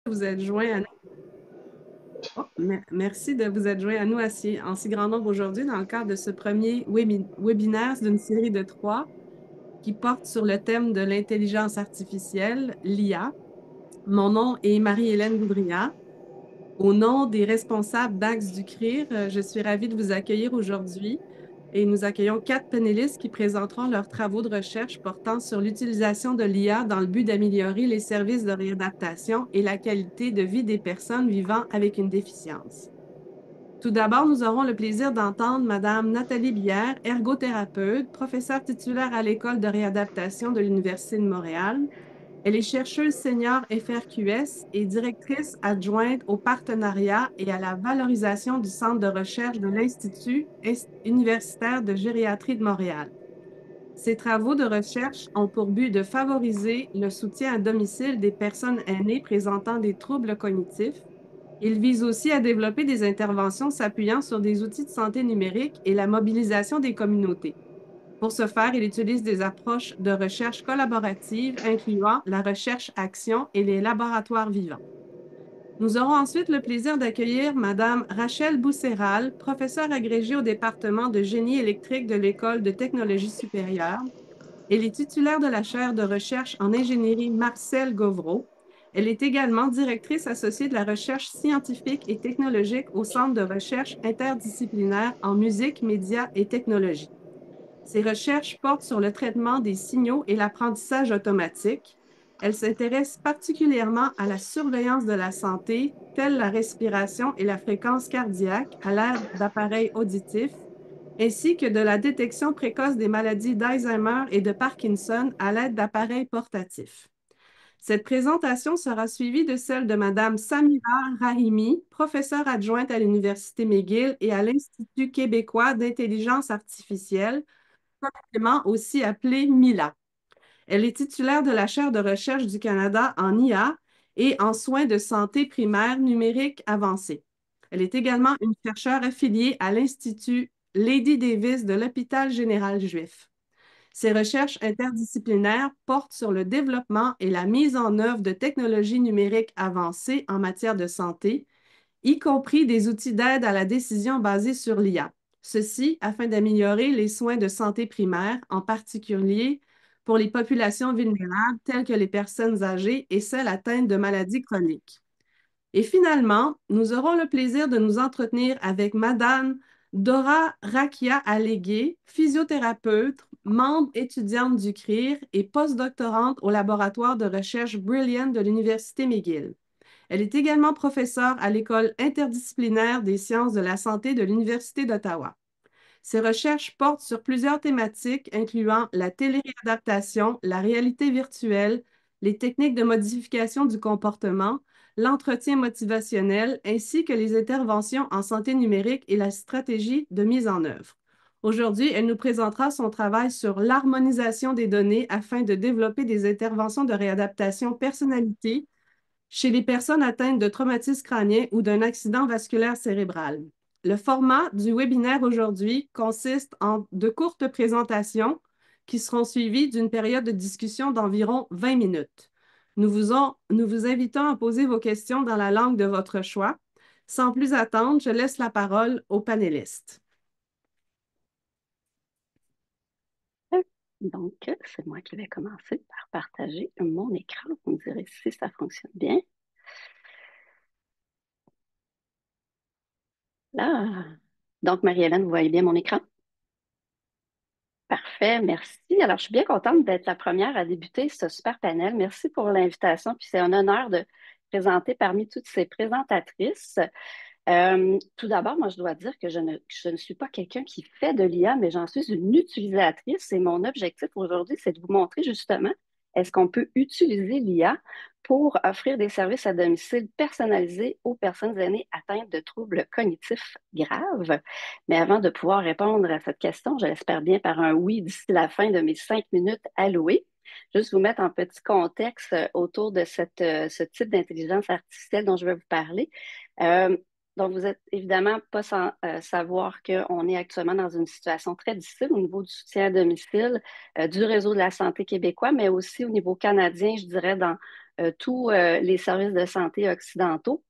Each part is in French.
Vous êtes joint à nous. Oh, merci de vous être joint à nous en si grand nombre aujourd'hui dans le cadre de ce premier webinaire d'une série de trois qui porte sur le thème de l'intelligence artificielle, l'IA. Mon nom est Marie-Hélène Boudria. Au nom des responsables d'Axe du CRIR, je suis ravie de vous accueillir aujourd'hui et nous accueillons quatre panélistes qui présenteront leurs travaux de recherche portant sur l'utilisation de l'IA dans le but d'améliorer les services de réadaptation et la qualité de vie des personnes vivant avec une déficience. Tout d'abord, nous aurons le plaisir d'entendre Madame Nathalie Bière, ergothérapeute, professeure titulaire à l'École de réadaptation de l'Université de Montréal. Elle est chercheuse senior FRQS et directrice adjointe au partenariat et à la valorisation du Centre de recherche de l'Institut universitaire de gériatrie de Montréal. Ces travaux de recherche ont pour but de favoriser le soutien à domicile des personnes aînées présentant des troubles cognitifs. Il vise aussi à développer des interventions s'appuyant sur des outils de santé numérique et la mobilisation des communautés. Pour ce faire, il utilise des approches de recherche collaborative incluant la recherche-action et les laboratoires vivants. Nous aurons ensuite le plaisir d'accueillir Madame Rachel Bousséral, professeure agrégée au département de génie électrique de l'École de technologie supérieure. Elle est titulaire de la chaire de recherche en ingénierie Marcel Govreau. Elle est également directrice associée de la recherche scientifique et technologique au Centre de recherche interdisciplinaire en musique, médias et technologie. Ses recherches portent sur le traitement des signaux et l'apprentissage automatique. Elle s'intéresse particulièrement à la surveillance de la santé, telle la respiration et la fréquence cardiaque à l'aide d'appareils auditifs, ainsi que de la détection précoce des maladies d'Alzheimer et de Parkinson à l'aide d'appareils portatifs. Cette présentation sera suivie de celle de Mme Samira Rahimi, professeure adjointe à l'Université McGill et à l'Institut québécois d'intelligence artificielle, communément aussi appelée MILA. Elle est titulaire de la chaire de recherche du Canada en IA et en soins de santé primaire numérique avancée. Elle est également une chercheure affiliée à l'Institut Lady Davis de l'Hôpital général juif. Ses recherches interdisciplinaires portent sur le développement et la mise en œuvre de technologies numériques avancées en matière de santé, y compris des outils d'aide à la décision basés sur l'IA. Ceci afin d'améliorer les soins de santé primaire, en particulier pour les populations vulnérables telles que les personnes âgées et celles atteintes de maladies chroniques. Et finalement, nous aurons le plaisir de nous entretenir avec Madame Dora Rakia Allégué, physiothérapeute, membre étudiante du CRIR et postdoctorante au laboratoire de recherche Brilliant de l'Université McGill. Elle est également professeure à l'École interdisciplinaire des sciences de la santé de l'Université d'Ottawa. Ses recherches portent sur plusieurs thématiques incluant la téléréadaptation, la réalité virtuelle, les techniques de modification du comportement, l'entretien motivationnel, ainsi que les interventions en santé numérique et la stratégie de mise en œuvre. Aujourd'hui, elle nous présentera son travail sur l'harmonisation des données afin de développer des interventions de réadaptation personnalisées chez les personnes atteintes de traumatisme crânien ou d'un accident vasculaire cérébral. Le format du webinaire aujourd'hui consiste en de courtes présentations qui seront suivies d'une période de discussion d'environ 20 minutes. Nous vous invitons à poser vos questions dans la langue de votre choix. Sans plus attendre, je laisse la parole aux panélistes. Donc, c'est moi qui vais commencer par partager mon écran. Vous me direz si ça fonctionne bien. Là. Donc, Marie-Hélène, vous voyez bien mon écran? Parfait, merci. Alors, je suis bien contente d'être la première à débuter ce super panel. Merci pour l'invitation. Puis c'est un honneur de présenter parmi toutes ces présentatrices. Tout d'abord, moi, je dois dire que je ne suis pas quelqu'un qui fait de l'IA, mais j'en suis une utilisatrice et mon objectif aujourd'hui, c'est de vous montrer justement est-ce qu'on peut utiliser l'IA pour offrir des services à domicile personnalisés aux personnes aînées atteintes de troubles cognitifs graves. Mais avant de pouvoir répondre à cette question, je l'espère bien par un oui d'ici la fin de mes 5 minutes allouées. Juste vous mettre en petit contexte autour de ce type d'intelligence artificielle dont je vais vous parler. Euh, donc, vous n'êtes évidemment pas sans savoir qu'on est actuellement dans une situation très difficile au niveau du soutien à domicile du réseau de la santé québécois, mais aussi au niveau canadien, je dirais, dans tous les services de santé occidentaux.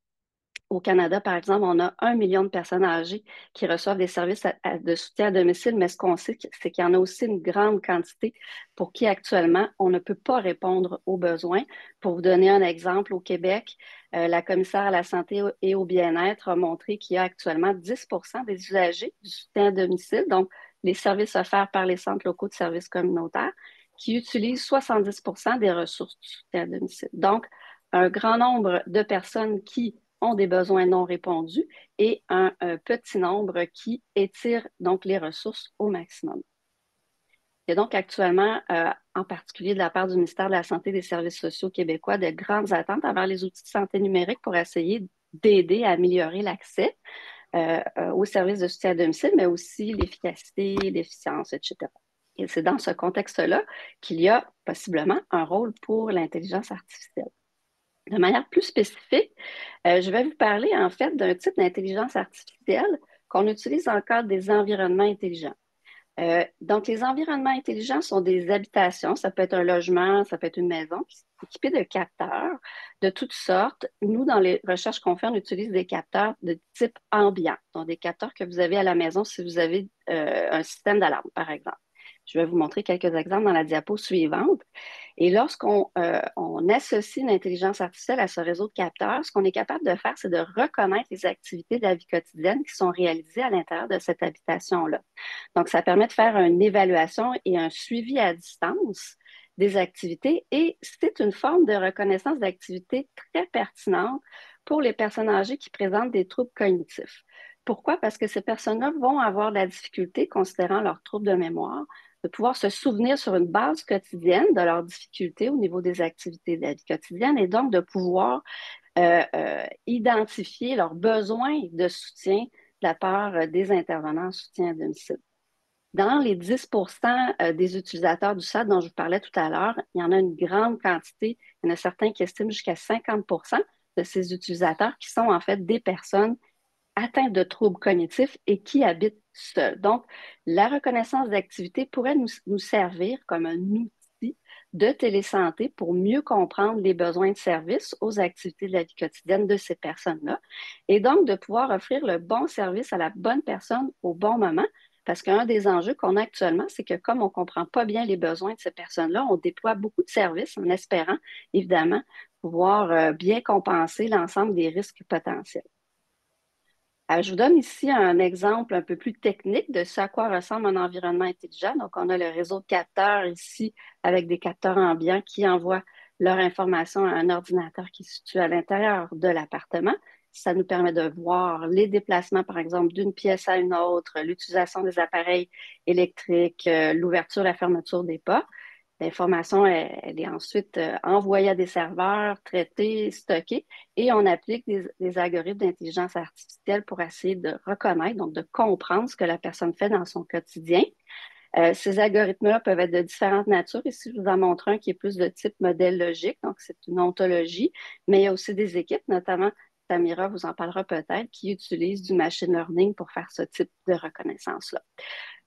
Au Canada, par exemple, on a 1 million de personnes âgées qui reçoivent des services de soutien à domicile, mais ce qu'on sait, c'est qu'il y en a aussi une grande quantité pour qui actuellement on ne peut pas répondre aux besoins. Pour vous donner un exemple, au Québec, la commissaire à la santé et au bien-être a montré qu'il y a actuellement 10% des usagers du soutien à domicile, donc les services offerts par les centres locaux de services communautaires, qui utilisent 70% des ressources du soutien à domicile. Donc, un grand nombre de personnes qui ont des besoins non répondus et un petit nombre qui étirent donc les ressources au maximum. Il y a donc actuellement, en particulier de la part du ministère de la Santé et des Services sociaux québécois, de grandes attentes envers les outils de santé numérique pour essayer d'aider à améliorer l'accès aux services de soutien à domicile, mais aussi l'efficacité, l'efficience, etc. Et c'est dans ce contexte-là qu'il y a possiblement un rôle pour l'intelligence artificielle. De manière plus spécifique, je vais vous parler en fait d'un type d'intelligence artificielle qu'on utilise dans le cadre des environnements intelligents. Donc, les environnements intelligents sont des habitations, ça peut être un logement, ça peut être une maison qui est équipée de capteurs de toutes sortes. Nous, dans les recherches qu'on fait, on utilise des capteurs de type ambiant, donc des capteurs que vous avez à la maison si vous avez un système d'alarme, par exemple. Je vais vous montrer quelques exemples dans la diapo suivante. Et lorsqu'on associe une intelligence artificielle à ce réseau de capteurs, ce qu'on est capable de faire, c'est de reconnaître les activités de la vie quotidienne qui sont réalisées à l'intérieur de cette habitation-là. Donc, ça permet de faire une évaluation et un suivi à distance des activités et c'est une forme de reconnaissance d'activité très pertinente pour les personnes âgées qui présentent des troubles cognitifs. Pourquoi? Parce que ces personnes-là vont avoir de la difficulté, considérant leurs troubles de mémoire, de pouvoir se souvenir sur une base quotidienne de leurs difficultés au niveau des activités de la vie quotidienne et donc de pouvoir identifier leurs besoins de soutien de la part des intervenants en soutien à domicile. Dans les 10% des utilisateurs du SAD dont je vous parlais tout à l'heure, il y en a une grande quantité, il y en a certains qui estiment jusqu'à 50% de ces utilisateurs qui sont en fait des personnes atteintes de troubles cognitifs et qui habitent seuls. Donc, la reconnaissance d'activité pourrait nous servir comme un outil de télésanté pour mieux comprendre les besoins de service aux activités de la vie quotidienne de ces personnes-là et donc de pouvoir offrir le bon service à la bonne personne au bon moment. Parce qu'un des enjeux qu'on a actuellement, c'est que comme on ne comprend pas bien les besoins de ces personnes-là, on déploie beaucoup de services en espérant, évidemment, pouvoir bien compenser l'ensemble des risques potentiels. Je vous donne ici un exemple un peu plus technique de ce à quoi ressemble un environnement intelligent. Donc, on a le réseau de capteurs ici avec des capteurs ambiants qui envoient leur information à un ordinateur qui se situe à l'intérieur de l'appartement. Ça nous permet de voir les déplacements, par exemple, d'une pièce à une autre, l'utilisation des appareils électriques, l'ouverture, la fermeture des portes. L'information, elle est ensuite envoyée à des serveurs, traitée, stockée, et on applique des algorithmes d'intelligence artificielle pour essayer de reconnaître, donc de comprendre ce que la personne fait dans son quotidien. Ces algorithmes-là peuvent être de différentes natures. Ici, je vous en montre un qui est plus de type modèle logique, donc c'est une ontologie, mais il y a aussi des équipes, notamment Samira vous en parlera peut-être, qui utilisent du machine learning pour faire ce type de reconnaissance-là.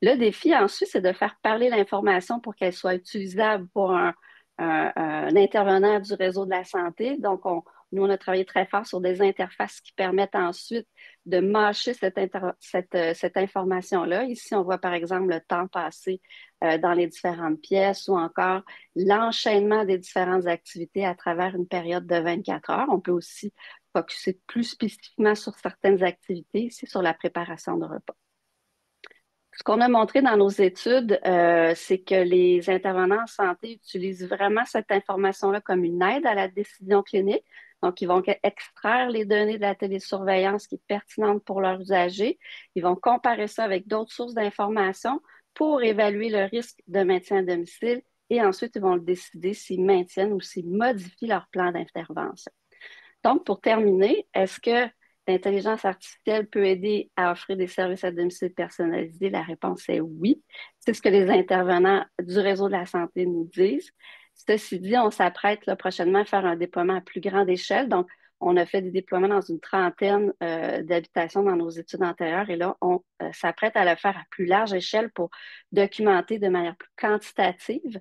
Le défi ensuite, c'est de faire parler l'information pour qu'elle soit utilisable pour un intervenant du réseau de la santé. Donc, nous, on a travaillé très fort sur des interfaces qui permettent ensuite de mâcher cette information-là. Ici, on voit par exemple le temps passé dans les différentes pièces ou encore l'enchaînement des différentes activités à travers une période de 24 heures. On peut aussi focuser plus spécifiquement sur certaines activités, ici sur la préparation de repas. Ce qu'on a montré dans nos études, c'est que les intervenants en santé utilisent vraiment cette information-là comme une aide à la décision clinique. Donc, ils vont extraire les données de la télésurveillance qui est pertinente pour leurs usagers. Ils vont comparer ça avec d'autres sources d'informations pour évaluer le risque de maintien à domicile et ensuite, ils vont décider s'ils maintiennent ou s'ils modifient leur plan d'intervention. Donc, pour terminer, est-ce que l'intelligence artificielle peut aider à offrir des services à domicile personnalisés? La réponse est oui. C'est ce que les intervenants du réseau de la santé nous disent. Ceci dit, on s'apprête là, prochainement à faire un déploiement à plus grande échelle. Donc, on a fait des déploiements dans une trentaine d'habitations dans nos études antérieures et là, on s'apprête à le faire à plus large échelle pour documenter de manière plus quantitative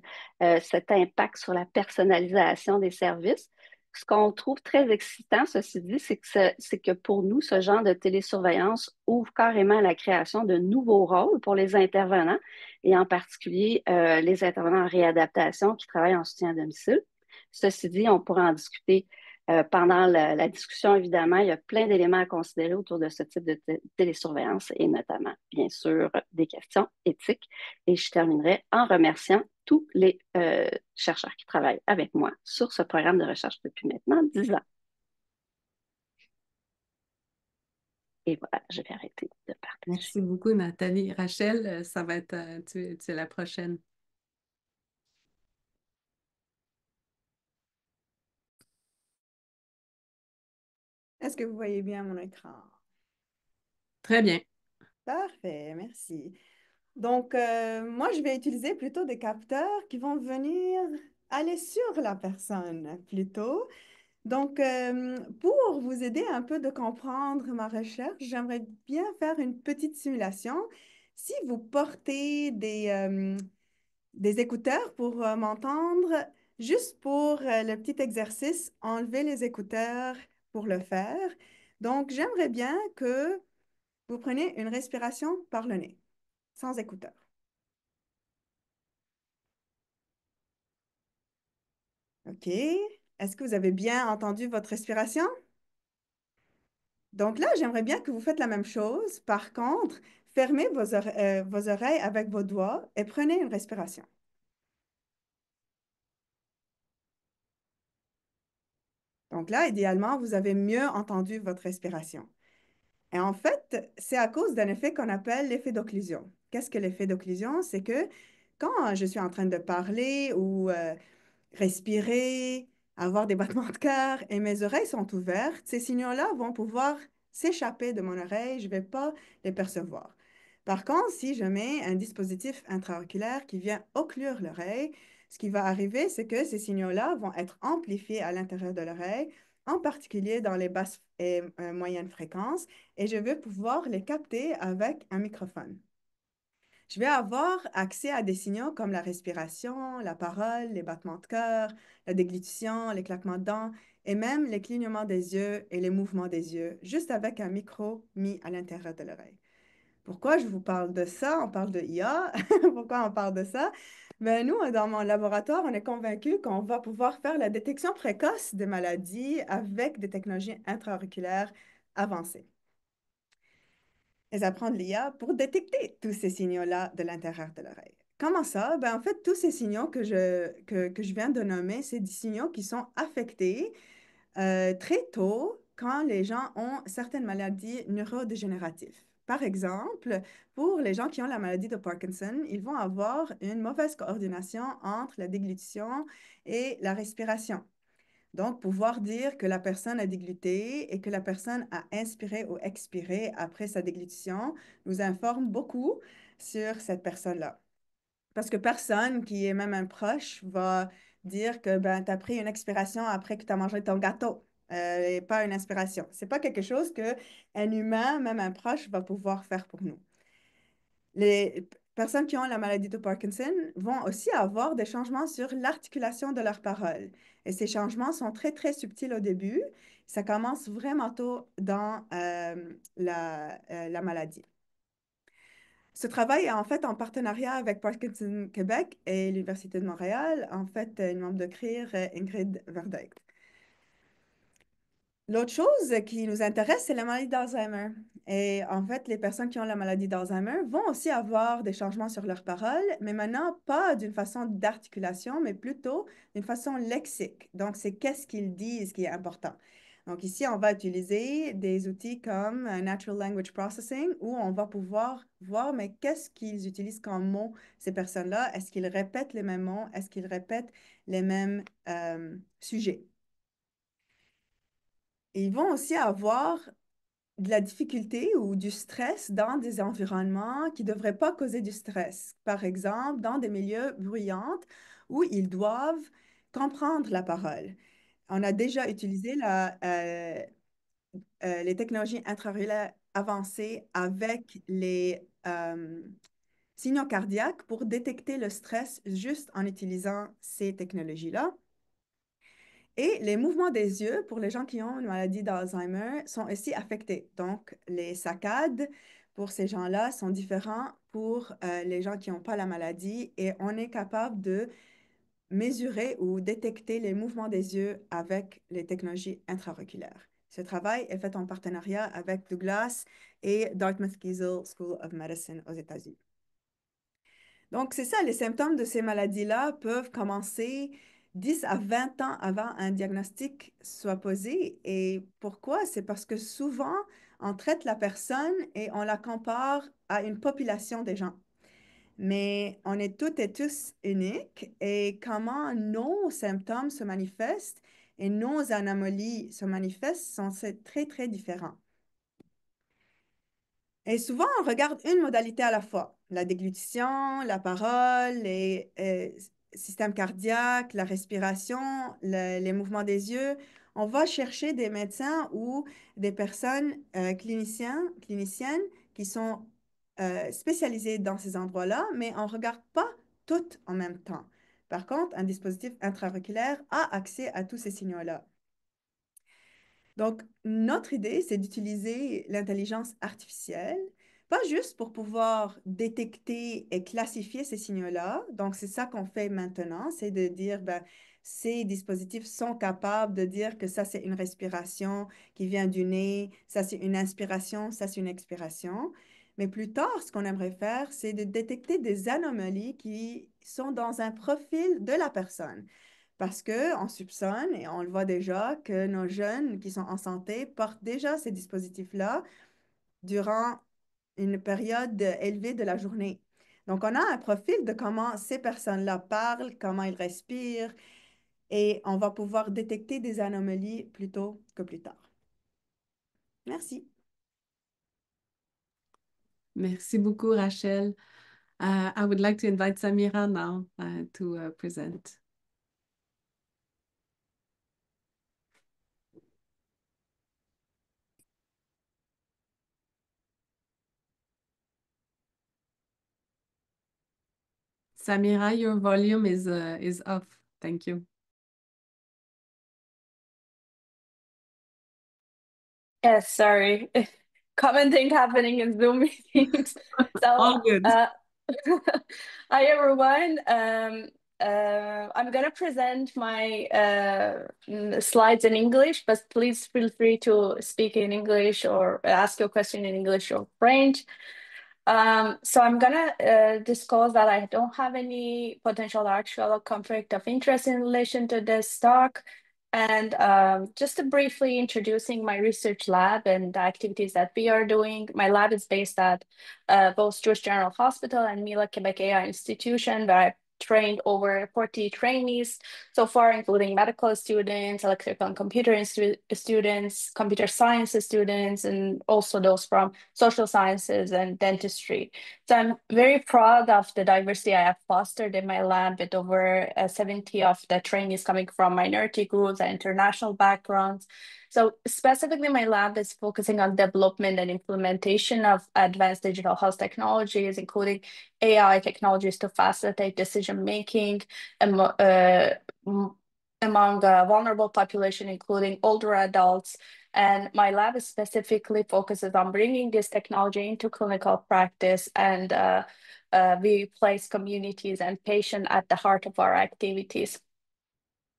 cet impact sur la personnalisation des services. Ce qu'on trouve très excitant, ceci dit, c'est que pour nous, ce genre de télésurveillance ouvre carrément la création de nouveaux rôles pour les intervenants et en particulier les intervenants en réadaptation qui travaillent en soutien à domicile. Ceci dit, on pourra en discuter pendant la discussion, évidemment. Il y a plein d'éléments à considérer autour de ce type de télésurveillance et notamment, bien sûr, des questions éthiques. Et je terminerai en remerciant tous les chercheurs qui travaillent avec moi sur ce programme de recherche depuis maintenant 10 ans. Et voilà, je vais arrêter de partager. Merci beaucoup, Nathalie. Rachel, ça va être, tu es la prochaine. Est-ce que vous voyez bien mon écran? Très bien. Parfait, merci. Donc, moi, je vais utiliser plutôt des capteurs qui vont venir aller sur la personne plutôt. Donc, pour vous aider un peu de comprendre ma recherche, j'aimerais bien faire une petite simulation. Si vous portez des écouteurs pour m'entendre, juste pour le petit exercice, enlevez les écouteurs pour le faire. Donc, j'aimerais bien que vous preniez une respiration par le nez, sans écouteurs. OK. Est-ce que vous avez bien entendu votre respiration? Donc là, j'aimerais bien que vous faites la même chose. Par contre, fermez vos oreilles avec vos doigts et prenez une respiration. Donc là, idéalement, vous avez mieux entendu votre respiration. Et en fait, c'est à cause d'un effet qu'on appelle l'effet d'occlusion. Qu'est-ce que l'effet d'occlusion? C'est que quand je suis en train de parler ou respirer, avoir des battements de cœur et mes oreilles sont ouvertes, ces signaux-là vont pouvoir s'échapper de mon oreille, je ne vais pas les percevoir. Par contre, si je mets un dispositif intra-auriculaire qui vient occlure l'oreille, ce qui va arriver, c'est que ces signaux-là vont être amplifiés à l'intérieur de l'oreille, en particulier dans les basses et moyennes fréquences, et je vais pouvoir les capter avec un microphone. Je vais avoir accès à des signaux comme la respiration, la parole, les battements de cœur, la déglutition, les claquements de dents et même les clignements des yeux et les mouvements des yeux, juste avec un micro mis à l'intérieur de l'oreille. Pourquoi je vous parle de ça? On parle de IA. Pourquoi on parle de ça? Ben, nous, dans mon laboratoire, on est convaincus qu'on va pouvoir faire la détection précoce des maladies avec des technologies intra-auriculaires avancées. Et apprendre l'IA pour détecter tous ces signaux-là de l'intérieur de l'oreille. Comment ça? Ben, en fait, tous ces signaux que je viens de nommer, c'est des signaux qui sont affectés très tôt quand les gens ont certaines maladies neurodégénératives. Par exemple, pour les gens qui ont la maladie de Parkinson, ils vont avoir une mauvaise coordination entre la déglutition et la respiration. Donc, pouvoir dire que la personne a dégluté et que la personne a inspiré ou expiré après sa déglutition nous informe beaucoup sur cette personne-là. Parce que personne qui est même un proche va dire que ben, tu as pris une expiration après que tu as mangé ton gâteau et pas une inspiration. C'est pas quelque chose qu'un humain, même un proche, va pouvoir faire pour nous. Les personnes qui ont la maladie de Parkinson vont aussi avoir des changements sur l'articulation de leurs paroles. Et ces changements sont très, très subtils au début. Ça commence vraiment tôt dans la maladie. Ce travail est en fait en partenariat avec Parkinson Québec et l'Université de Montréal, en fait, une membre de CRIR, Ingrid Verdeigt. L'autre chose qui nous intéresse, c'est la maladie d'Alzheimer. Et en fait, les personnes qui ont la maladie d'Alzheimer vont aussi avoir des changements sur leurs paroles, mais maintenant, pas d'une façon d'articulation, mais plutôt d'une façon lexique. Donc, c'est qu'est-ce qu'ils disent qui est important. Donc, ici, on va utiliser des outils comme Natural Language Processing, où on va pouvoir voir, mais qu'est-ce qu'ils utilisent comme mots, ces personnes-là? Est-ce qu'ils répètent les mêmes mots? Est-ce qu'ils répètent les mêmes sujets? Et ils vont aussi avoir de la difficulté ou du stress dans des environnements qui ne devraient pas causer du stress. Par exemple, dans des milieux bruyants où ils doivent comprendre la parole. On a déjà utilisé les technologies intraorulaires avancées avec les signaux cardiaques pour détecter le stress juste en utilisant ces technologies-là. Et les mouvements des yeux, pour les gens qui ont une maladie d'Alzheimer, sont aussi affectés. Donc, les saccades, pour ces gens-là, sont différents pour les gens qui n'ont pas la maladie et on est capable de mesurer ou détecter les mouvements des yeux avec les technologies intraoculaires. Ce travail est fait en partenariat avec Douglas et Dartmouth-Gesell School of Medicine aux États-Unis. Donc, c'est ça, les symptômes de ces maladies-là peuvent commencer 10 à 20 ans avant un diagnostic soit posé. Et pourquoi? C'est parce que souvent, on traite la personne et on la compare à une population des gens. Mais on est toutes et tous uniques et comment nos symptômes se manifestent et nos anomalies se manifestent sont très, très différents. Et souvent, on regarde une modalité à la fois, la déglutition, la parole, les systèmes cardiaques, la respiration, les mouvements des yeux. On va chercher des médecins ou des personnes cliniciennes qui sont spécialisées dans ces endroits-là, mais on ne regarde pas toutes en même temps. Par contre, un dispositif intra-auriculaire a accès à tous ces signaux-là. Donc, notre idée, c'est d'utiliser l'intelligence artificielle, pas juste pour pouvoir détecter et classifier ces signaux-là. Donc, c'est ça qu'on fait maintenant, c'est de dire, ben, ces dispositifs sont capables de dire que ça, c'est une respiration qui vient du nez, ça, c'est une inspiration, ça, c'est une expiration. Mais plus tard, ce qu'on aimerait faire, c'est de détecter des anomalies qui sont dans un profil de la personne. Parce qu'on soupçonne, et on le voit déjà, que nos jeunes qui sont en santé portent déjà ces dispositifs-là durant une période élevée de la journée. Donc, on a un profil de comment ces personnes-là parlent, comment ils respirent, et on va pouvoir détecter des anomalies plus tôt que plus tard. Merci. Merci beaucoup, Rachel. I would like to invite Samira now to present. Samira, your volume is off. Thank you. Yes, sorry. Common thing happening in Zoom meetings. So, All good. hi everyone. I'm gonna present my slides in English, but please feel free to speak in English or ask your question in English or French. So I'm gonna disclose that I don't have any potential actual conflict of interest in relation to this talk. And just to briefly introducing my research lab and the activities that we are doing. My lab is based at both Jewish General Hospital and Mila Quebec AI Institution, where I've trained over 40 trainees so far, including medical students, electrical and computer students, computer sciences students, and also those from social sciences and dentistry. So I'm very proud of the diversity I have fostered in my lab with over 70 of the trainees coming from minority groups and international backgrounds. So specifically, my lab is focusing on development and implementation of advanced digital health technologies, including AI technologies to facilitate decision-making among a vulnerable population, including older adults. And my lab is specifically focuses on bringing this technology into clinical practice, and we place communities and patients at the heart of our activities.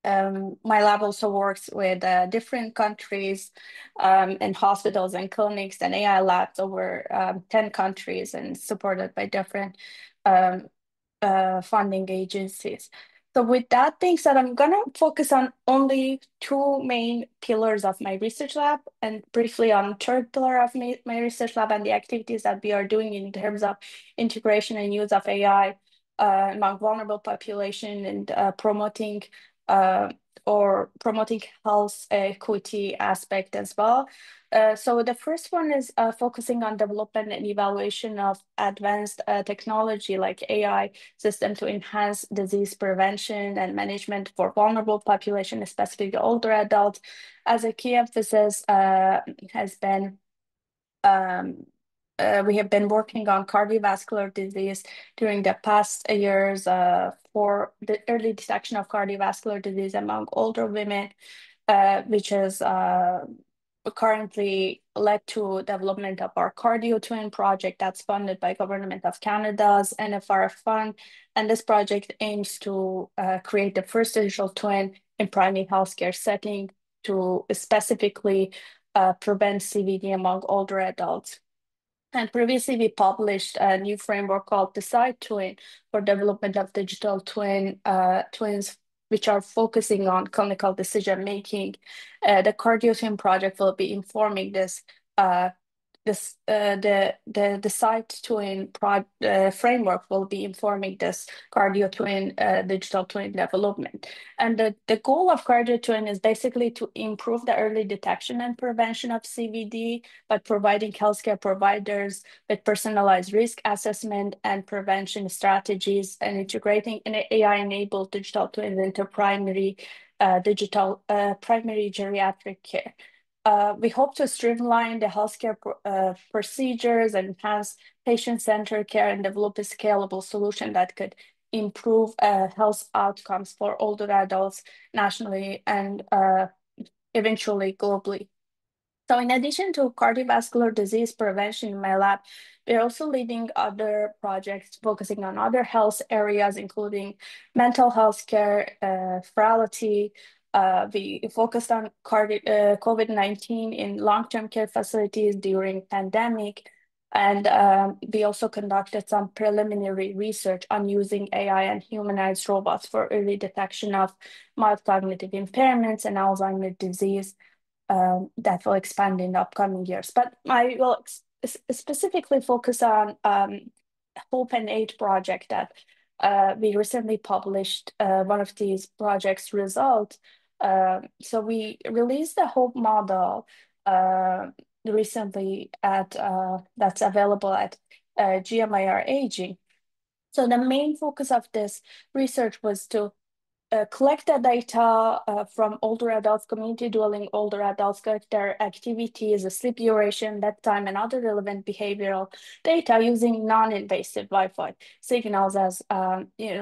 My lab also works with different countries and hospitals and clinics and AI labs over 10 countries and supported by different funding agencies. So with that being said, I'm gonna focus on only two main pillars of my research lab and briefly on third pillar of my research lab and the activities that we are doing in terms of integration and use of AI among vulnerable population and promoting health equity aspect as well. So the first one is focusing on development and evaluation of advanced technology like AI system to enhance disease prevention and management for vulnerable population, especially the older adults. As a key emphasis has been we have been working on cardiovascular disease during the past years for the early detection of cardiovascular disease among older women, which is currently led to development of our Cardio Twin project that's funded by Government of Canada's NFRF fund. And this project aims to create the first digital twin in primary healthcare setting to specifically prevent CVD among older adults. And previously, we published a new framework called Decide Twin for development of digital twins, which are focusing on clinical decision making. The Cardio Twin project will be informing this the Decide Twin framework will be informing this Cardio Twin digital twin development. And the goal of Cardio Twin is basically to improve the early detection and prevention of CVD by providing healthcare providers with personalized risk assessment and prevention strategies and integrating an AI-enabled digital twins into primary geriatric care. We hope to streamline the healthcare procedures and enhance patient-centered care and develop a scalable solution that could improve health outcomes for older adults nationally and eventually globally. So in addition to cardiovascular disease prevention in my lab, we're also leading other projects focusing on other health areas, including mental health care, frailty. We focused on COVID-19 in long-term care facilities during pandemic. And we also conducted some preliminary research on using AI and humanized robots for early detection of mild cognitive impairments and Alzheimer's disease. That will expand in the upcoming years. But I will specifically focus on Hope and Aid project that we recently published one of these projects' results. So we released the Hope model recently that's available at GMIR Aging. So the main focus of this research was to collect the data from older adults, community dwelling older adults, collect their activities, sleep duration, bedtime, and other relevant behavioral data using non-invasive Wi-Fi signals. As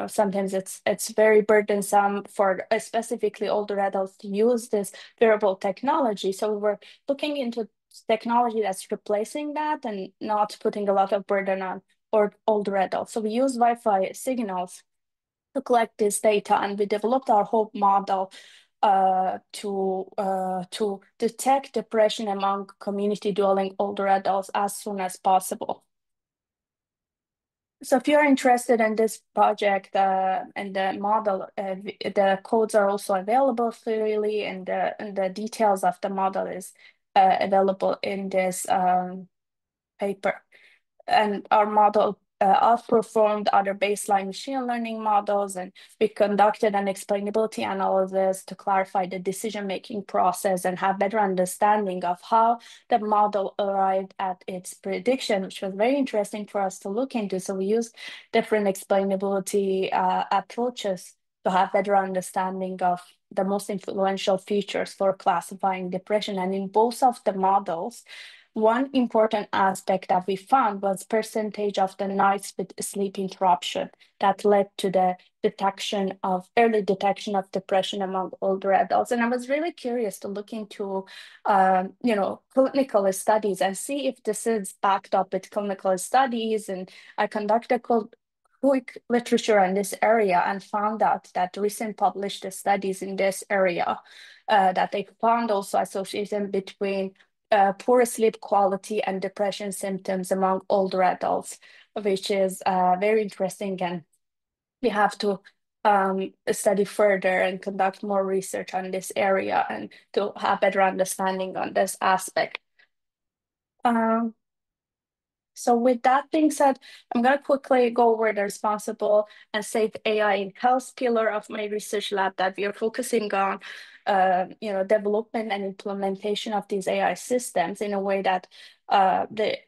sometimes it's very burdensome for specifically older adults to use this wearable technology. So we were looking into technology that's replacing that and not putting a lot of burden on older adults. So we use Wi-Fi signals to collect this data, and we developed our Hope model to detect depression among community dwelling older adults as soon as possible. So if you're interested in this project and the model, the codes are also available freely, and the details of the model is available in this paper. And our model outperformed other baseline machine learning models, and we conducted an explainability analysis to clarify the decision-making process and have better understanding of how the model arrived at its prediction, which was very interesting for us to look into. So we used different explainability approaches to have better understanding of the most influential features for classifying depression. And in both of the models, one important aspect that we found was percentage of the nights with sleep interruption that led to the early detection of depression among older adults. And I was really curious to look into, clinical studies and see if this is backed up with clinical studies. And I conducted quick literature in this area and found out that recent published studies in this area that they found also association between poor sleep quality and depression symptoms among older adults, which is very interesting. And we have to study further and conduct more research on this area and to have better understanding on this aspect. So with that being said, I'm going to quickly go over the responsible and safe AI in health pillar of my research lab that we are focusing on, development and implementation of these AI systems in a way that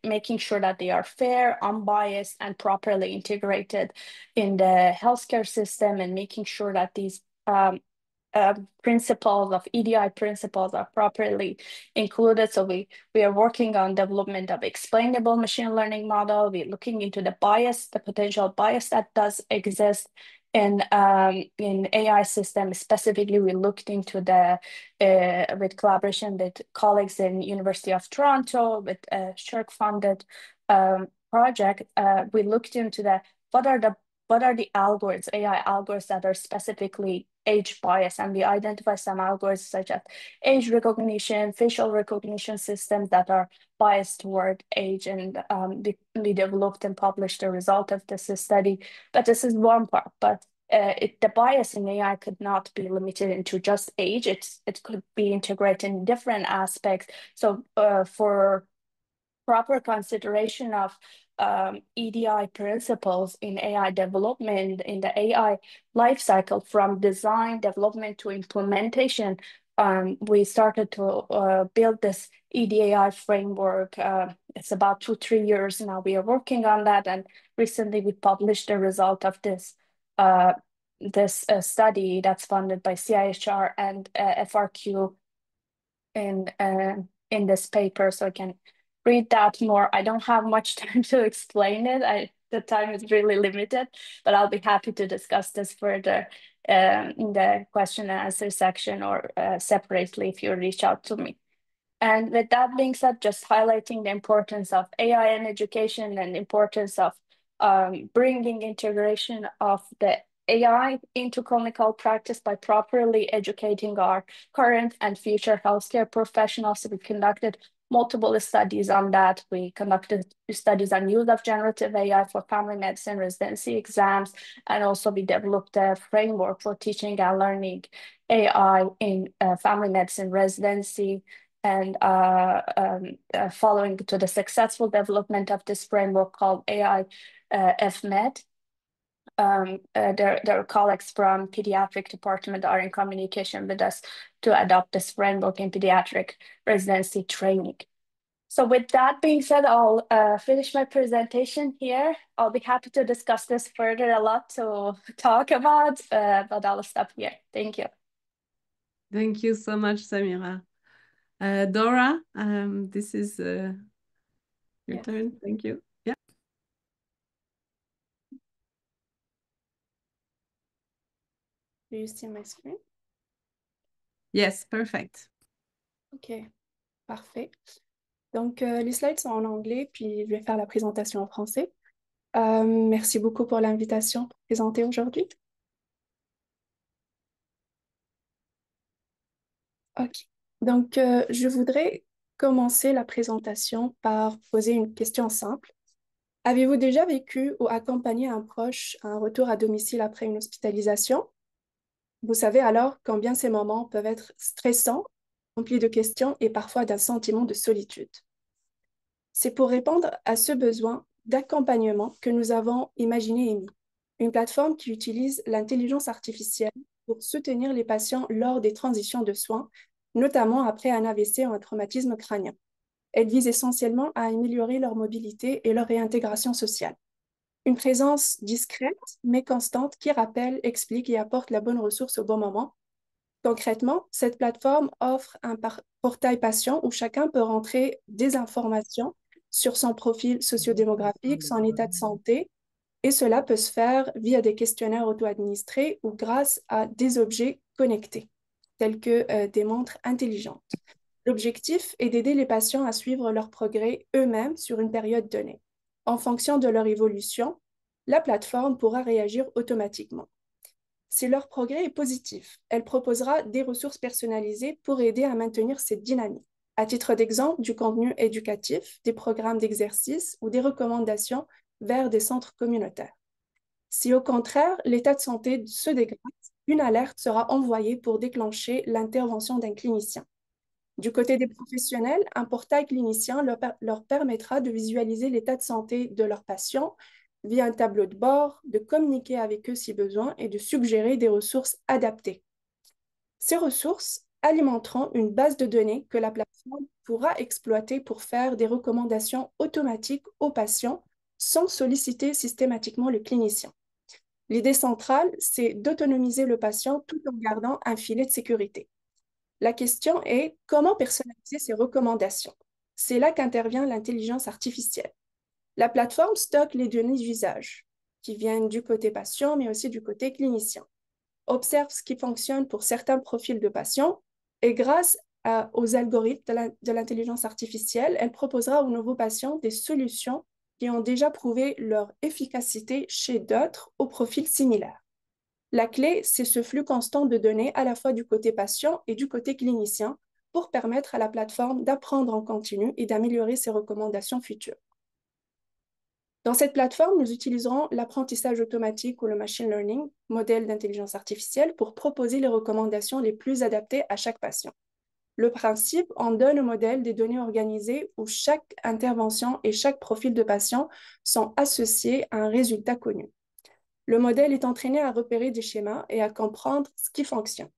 making sure that they are fair, unbiased, and properly integrated in the healthcare system, and making sure that these principles of EDI principles are properly included. So we are working on development of explainable machine learning model. We're looking into the bias, the potential bias that does exist in AI systems. Specifically, we looked into the with collaboration with colleagues in University of Toronto with a SSHRC-funded project. We looked into what are the algorithms, AI algorithms that are specifically age bias, and we identify some algorithms such as age recognition, facial recognition systems that are biased toward age, and we developed and published the result of this study. But this is one part, but the bias in AI could not be limited into just age. It could be integrated in different aspects. So for proper consideration of EDI principles in AI development, in the AI lifecycle from design, development to implementation, we started to build this EDI framework. It's about 2-3 years now. We are working on that, and recently we published the result of this study that's funded by CIHR and FRQ in this paper, so I can read that more. I don't have much time to explain it. The time is really limited, but I'll be happy to discuss this further in the question and answer section or separately if you reach out to me. And with that being said, just highlighting the importance of AI in education and importance of bringing integration of the AI into clinical practice by properly educating our current and future healthcare professionals. We conducted multiple studies on that. We conducted studies on use of generative AI for family medicine residency exams, and also we developed a framework for teaching and learning AI in family medicine residency. And following to the successful development of this framework called AI FMED, their colleagues from pediatric department are in communication with us to adopt this framework in pediatric residency training. So with that being said, I'll finish my presentation here. I'll be happy to discuss this further, a lot to talk about, but I'll stop here. Thank you. Thank you so much, Samira. Dora, this is your turn. Thank you. Yeah. Do you see my screen? Yes, perfect. Ok, parfait. Donc, les slides sont en anglais, puis je vais faire la présentation en français. Merci beaucoup pour l'invitation pour présenter aujourd'hui. Ok, donc je voudrais commencer la présentation par poser une question simple. Avez-vous déjà vécu ou accompagné un proche à un retour à domicile après une hospitalisation? Vous savez alors combien ces moments peuvent être stressants, remplis de questions et parfois d'un sentiment de solitude. C'est pour répondre à ce besoin d'accompagnement que nous avons imaginé EMI, une plateforme qui utilise l'intelligence artificielle pour soutenir les patients lors des transitions de soins, notamment après un AVC ou un traumatisme crânien. Elle vise essentiellement à améliorer leur mobilité et leur réintégration sociale. Une présence discrète mais constante qui rappelle, explique et apporte la bonne ressource au bon moment. Concrètement, cette plateforme offre un portail patient où chacun peut rentrer des informations sur son profil sociodémographique, son état de santé, et cela peut se faire via des questionnaires auto-administrés ou grâce à des objets connectés, tels que des montres intelligentes. L'objectif est d'aider les patients à suivre leur progrès eux-mêmes sur une période donnée. En fonction de leur évolution, la plateforme pourra réagir automatiquement. Si leur progrès est positif, elle proposera des ressources personnalisées pour aider à maintenir cette dynamique. À titre d'exemple, du contenu éducatif, des programmes d'exercice ou des recommandations vers des centres communautaires. Si au contraire, l'état de santé se dégrade, une alerte sera envoyée pour déclencher l'intervention d'un clinicien. Du côté des professionnels, un portail clinicien leur permettra de visualiser l'état de santé de leurs patients via un tableau de bord, de communiquer avec eux si besoin et de suggérer des ressources adaptées. Ces ressources alimenteront une base de données que la plateforme pourra exploiter pour faire des recommandations automatiques aux patients sans solliciter systématiquement le clinicien. L'idée centrale, c'est d'autonomiser le patient tout en gardant un filet de sécurité. La question est comment personnaliser ces recommandations? C'est là qu'intervient l'intelligence artificielle. La plateforme stocke les données d'usage qui viennent du côté patient, mais aussi du côté clinicien. Observe ce qui fonctionne pour certains profils de patients et grâce aux algorithmes de l'intelligence artificielle, elle proposera aux nouveaux patients des solutions qui ont déjà prouvé leur efficacité chez d'autres au profil similaire. La clé, c'est ce flux constant de données à la fois du côté patient et du côté clinicien pour permettre à la plateforme d'apprendre en continu et d'améliorer ses recommandations futures. Dans cette plateforme, nous utiliserons l'apprentissage automatique ou le machine learning, modèle d'intelligence artificielle, pour proposer les recommandations les plus adaptées à chaque patient. Le principe en donne au modèle des données organisées où chaque intervention et chaque profil de patient sont associés à un résultat connu. Le modèle est entraîné à repérer des schémas et à comprendre ce qui fonctionne.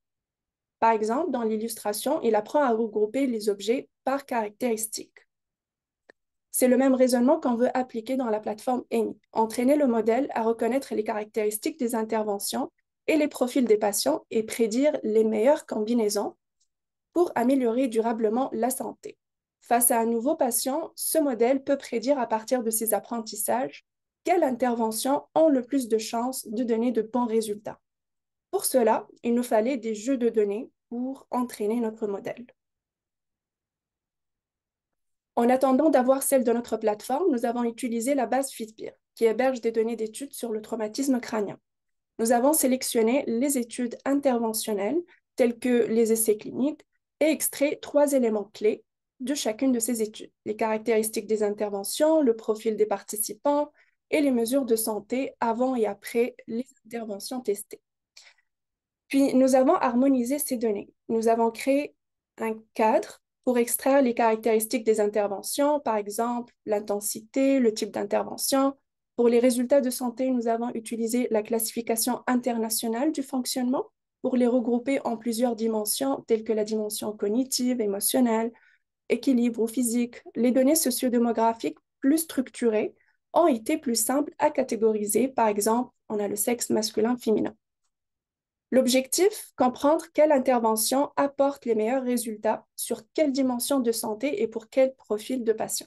Par exemple, dans l'illustration, il apprend à regrouper les objets par caractéristiques. C'est le même raisonnement qu'on veut appliquer dans la plateforme Eni. Entraîner le modèle à reconnaître les caractéristiques des interventions et les profils des patients et prédire les meilleures combinaisons pour améliorer durablement la santé. Face à un nouveau patient, ce modèle peut prédire à partir de ses apprentissages quelles interventions ont le plus de chances de donner de bons résultats. Pour cela, il nous fallait des jeux de données pour entraîner notre modèle. En attendant d'avoir celle de notre plateforme, nous avons utilisé la base Fitbit, qui héberge des données d'études sur le traumatisme crânien. Nous avons sélectionné les études interventionnelles, telles que les essais cliniques, et extrait 3 éléments clés de chacune de ces études: les caractéristiques des interventions, le profil des participants et les mesures de santé avant et après les interventions testées. Puis, nous avons harmonisé ces données. Nous avons créé un cadre pour extraire les caractéristiques des interventions, par exemple l'intensité, le type d'intervention. Pour les résultats de santé, nous avons utilisé la classification internationale du fonctionnement pour les regrouper en plusieurs dimensions, telles que la dimension cognitive, émotionnelle, équilibre ou physique. Les données sociodémographiques plus structurées ont été plus simples à catégoriser. Par exemple, on a le sexe masculin-féminin. L'objectif, comprendre quelle intervention apporte les meilleurs résultats sur quelle dimension de santé et pour quel profil de patient.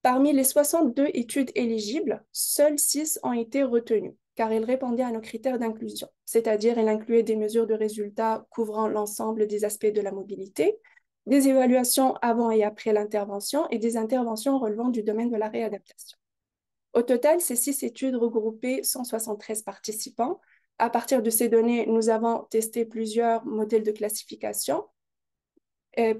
Parmi les 62 études éligibles, seules 6 ont été retenues, car elles répondaient à nos critères d'inclusion, c'est-à-dire elles incluaient des mesures de résultats couvrant l'ensemble des aspects de la mobilité, des évaluations avant et après l'intervention et des interventions relevant du domaine de la réadaptation. Au total, ces 6 études regroupaient 173 participants. À partir de ces données, nous avons testé plusieurs modèles de classification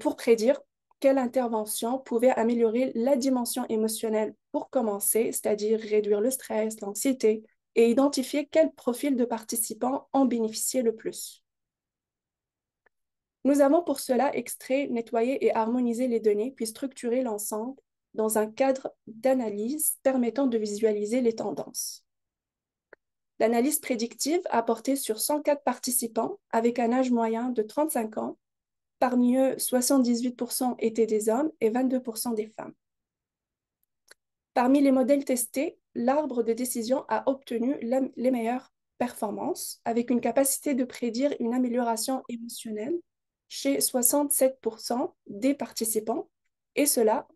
pour prédire quelle intervention pouvait améliorer la dimension émotionnelle pour commencer, c'est-à-dire réduire le stress, l'anxiété, et identifier quel profil de participants en bénéficiait le plus. Nous avons pour cela extrait, nettoyé et harmonisé les données, puis structuré l'ensemble dans un cadre d'analyse permettant de visualiser les tendances. L'analyse prédictive a porté sur 104 participants avec un âge moyen de 35 ans. Parmi eux, 78% étaient des hommes et 22% des femmes. Parmi les modèles testés, l'arbre de décision a obtenu les meilleures performances avec une capacité de prédire une amélioration émotionnelle chez 67% des participants, et cela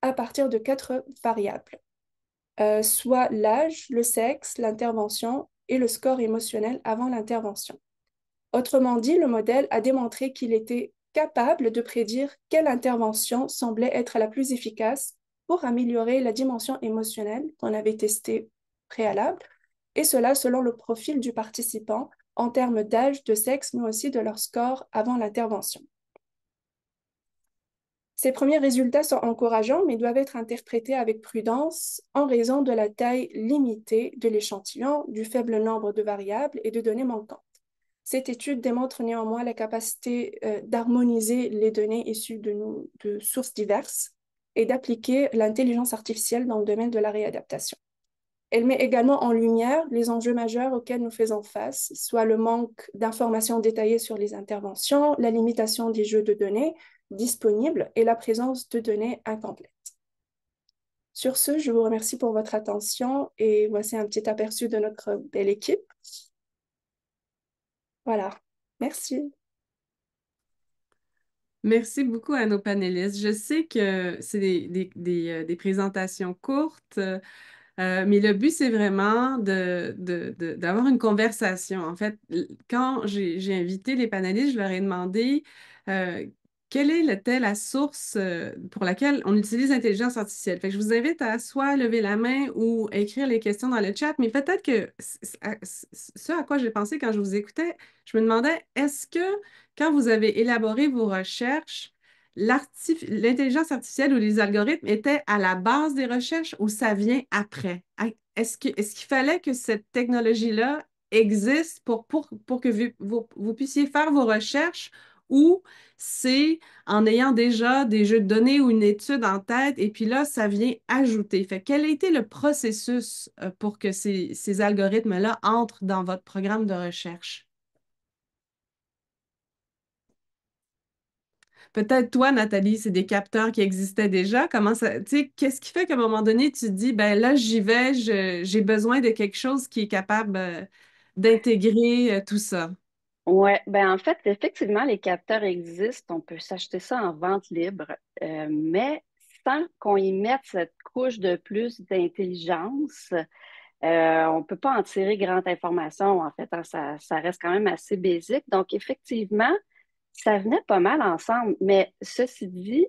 à partir de 4 variables. Soit l'âge, le sexe, l'intervention et le score émotionnel avant l'intervention. Autrement dit, le modèle a démontré qu'il était capable de prédire quelle intervention semblait être la plus efficace pour améliorer la dimension émotionnelle qu'on avait testée préalable, et cela selon le profil du participant en termes d'âge, de sexe, mais aussi de leur score avant l'intervention. Ces premiers résultats sont encourageants, mais doivent être interprétés avec prudence en raison de la taille limitée de l'échantillon, du faible nombre de variables et de données manquantes. Cette étude démontre néanmoins la capacité d'harmoniser les données issues de sources diverses et d'appliquer l'intelligence artificielle dans le domaine de la réadaptation. Elle met également en lumière les enjeux majeurs auxquels nous faisons face, soit le manque d'informations détaillées sur les interventions, la limitation des jeux de données disponibles et la présence de données incomplètes. Sur ce, je vous remercie pour votre attention et voici un petit aperçu de notre belle équipe. Voilà, merci. Merci beaucoup à nos panélistes. Je sais que c'est des présentations courtes, mais le but, c'est vraiment d'avoir une conversation. En fait, quand j'ai invité les panélistes, je leur ai demandé euh, était la source pour laquelle on utilise l'intelligence artificielle. Fait que je vous invite à soit lever la main ou écrire les questions dans le chat, mais peut-être que ce à quoi j'ai pensé quand je vous écoutais, je me demandais, est-ce que quand vous avez élaboré vos recherches, l'intelligence artificielle ou les algorithmes étaient à la base des recherches ou ça vient après? Est-ce qu'il fallait que cette technologie-là existe pour que vous puissiez faire vos recherches ou c'est en ayant déjà des jeux de données ou une étude en tête et puis là, ça vient ajouter? Fait quel a été le processus pour que ces algorithmes-là entrent dans votre programme de recherche? Peut-être toi, Nathalie, c'est des capteurs qui existaient déjà. Comment ça, tu sais, qu'est-ce qui fait qu'à un moment donné, tu te dis, ben là, j'y vais, j'ai besoin de quelque chose qui est capable d'intégrer tout ça. Ouais, ben en fait, effectivement, les capteurs existent. On peut s'acheter ça en vente libre, mais sans qu'on y mette cette couche de plus d'intelligence, on ne peut pas en tirer grande information, en fait, hein. Ça reste quand même assez basique. Donc, effectivement, ça venait pas mal ensemble. Mais ceci dit,